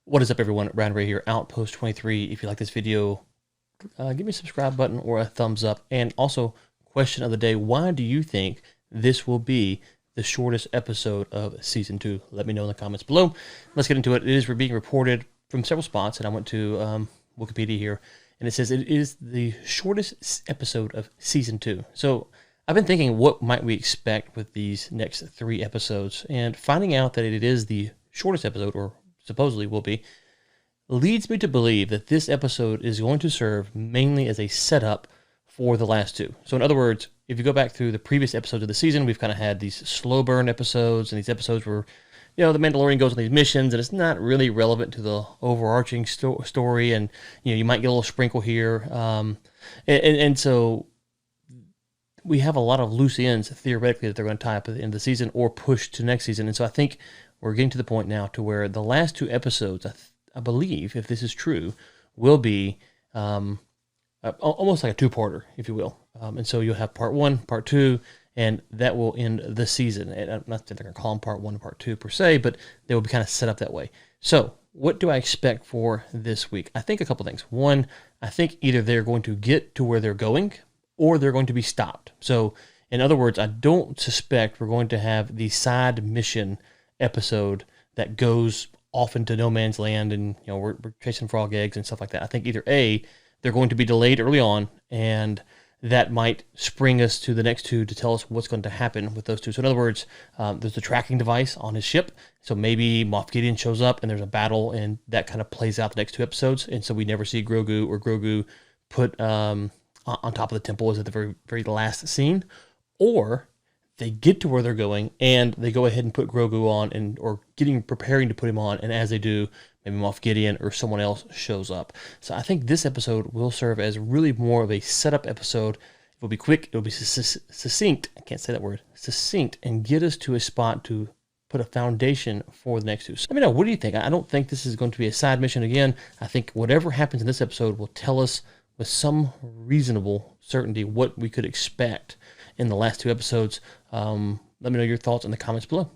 What is up, everyone? Ryan Ray here, Outpost 23. If you like this video, give me a subscribe button or a thumbs up. And also, question of the day, why do you think this will be the shortest episode of Season 2? Let me know in the comments below. Let's get into it. It is being reported from several spots, and I went to Wikipedia here, and it says it is the shortest episode of Season 2. So I've been thinking, what might we expect with these next 3 episodes? And finding out that it is the shortest episode, or supposedly will be, leads me to believe that this episode is going to serve mainly as a setup for the last 2. So in other words, if you go back through the previous episodes of the season, we've kind of had these slow burn episodes, and these episodes where, the Mandalorian goes on these missions, and it's not really relevant to the overarching story, and, you might get a little sprinkle here. And so we have a lot of loose ends, theoretically, that they're going to tie up at the end of the season or push to next season. And so I think we're getting to the point now to where the last 2 episodes, I believe, if this is true, will be almost like a 2-parter, if you will. And so you'll have part 1, part 2, and that will end the season. And I'm not that they're going to call them part 1 and part 2 per se, but they will be kind of set up that way. So what do I expect for this week? I think a couple things. One, I think either they're going to get to where they're going or they're going to be stopped. So in other words, I don't suspect we're going to have the side mission episode that goes off into no man's land and we're chasing frog eggs and stuff like that. I think either A, they're going to be delayed early on, and that might spring us to the next 2 to tell us what's going to happen with those 2. So in other words, there's a tracking device on his ship, so maybe Moff Gideon shows up and there's a battle, and that kind of plays out the next 2 episodes, and so we never see Grogu, or Grogu put on top of the temple is at the very, very last scene. Or they get to where they're going and they go ahead and put Grogu on, or preparing to put him on, and as they do, maybe Moff Gideon or someone else shows up. So I think this episode will serve as really more of a setup episode. It will be quick, it will be succinct, I can't say that word, succinct, and get us to a spot to put a foundation for the next 2. So let me know, what do you think? I don't think this is going to be a side mission again. I think whatever happens in this episode will tell us with some reasonable certainty what we could expect in the last 2 episodes. Let me know your thoughts in the comments below.